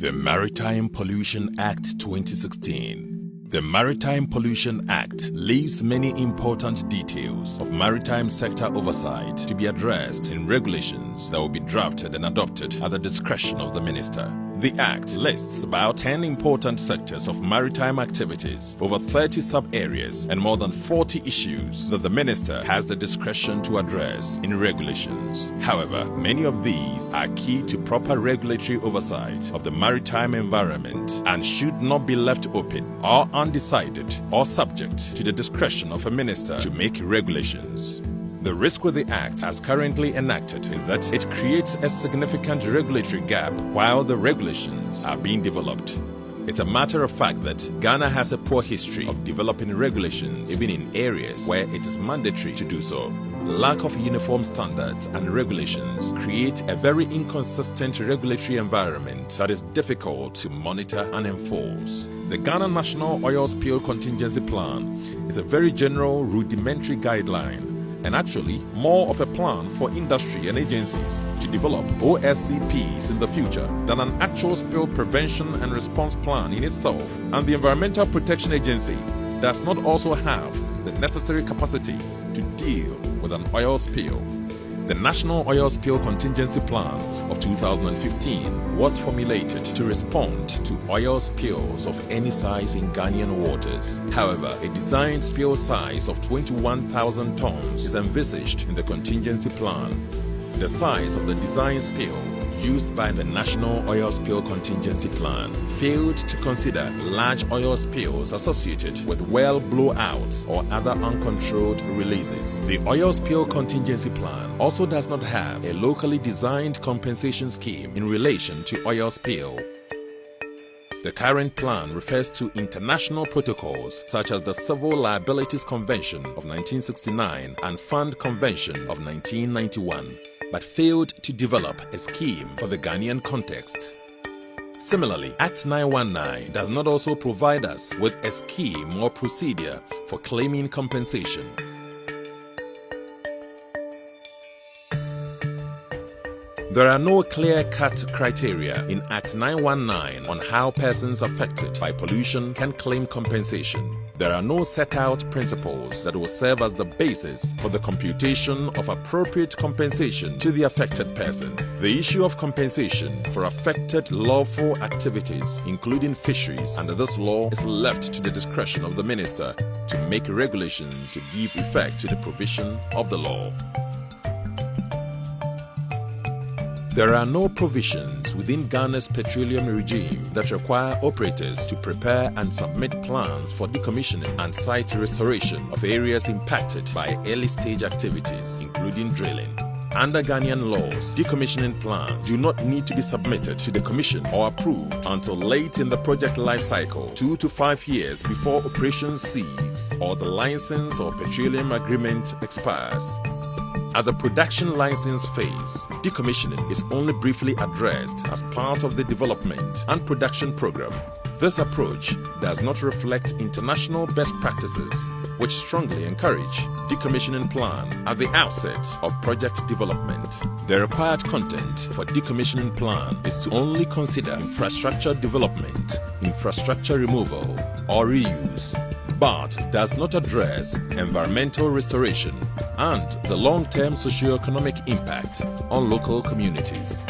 The Maritime Pollution Act 2016. The Maritime Pollution Act leaves many important details of maritime sector oversight to be addressed in regulations that will be drafted and adopted at the discretion of the Minister. The Act lists about 10 important sectors of maritime activities, over 30 sub-areas, and more than 40 issues that the Minister has the discretion to address in regulations. However, many of these are key to proper regulatory oversight of the maritime environment and should not be left open or undecided or subject to the discretion of a minister to make regulations. The risk with the Act as currently enacted is that it creates a significant regulatory gap while the regulations are being developed. It's a matter of fact that Ghana has a poor history of developing regulations even in areas where it is mandatory to do so. Lack of uniform standards and regulations create a very inconsistent regulatory environment that is difficult to monitor and enforce. The Ghana National Oil Spill Contingency Plan is a very general, rudimentary guideline, and actually more of a plan for industry and agencies to develop OSCPs in the future than an actual spill prevention and response plan in itself. And the Environmental Protection Agency does not also have the necessary capacity to deal with an oil spill. The National Oil Spill Contingency Plan of 2015 was formulated to respond to oil spills of any size in Ghanaian waters. However, a designed spill size of 21,000 tons is envisaged in the contingency plan. The size of the design spill used by the National Oil Spill Contingency Plan failed to consider large oil spills associated with well blowouts or other uncontrolled releases. The Oil Spill Contingency Plan also does not have a locally designed compensation scheme in relation to oil spill. The current plan refers to international protocols such as the Civil Liabilities Convention of 1969 and Fund Convention of 1991. But failed to develop a scheme for the Ghanaian context. Similarly, Act 919 does not also provide us with a scheme or procedure for claiming compensation. There are no clear-cut criteria in Act 919 on how persons affected by pollution can claim compensation. There are no set-out principles that will serve as the basis for the computation of appropriate compensation to the affected person. The issue of compensation for affected lawful activities, including fisheries, under this law is left to the discretion of the minister to make regulations to give effect to the provision of the law. There are no provisions within Ghana's petroleum regime that require operators to prepare and submit plans for decommissioning and site restoration of areas impacted by early-stage activities, including drilling. Under Ghanaian laws, decommissioning plans do not need to be submitted to the Commission or approved until late in the project life cycle, 2 to 5 years before operations cease or the license or petroleum agreement expires. At the production license phase, decommissioning is only briefly addressed as part of the development and production program. This approach does not reflect international best practices, which strongly encourage decommissioning plan at the outset of project development. The required content for decommissioning plan is to only consider infrastructure development, infrastructure removal, or reuse, but does not address environmental restoration and the long-term socio-economic impact on local communities.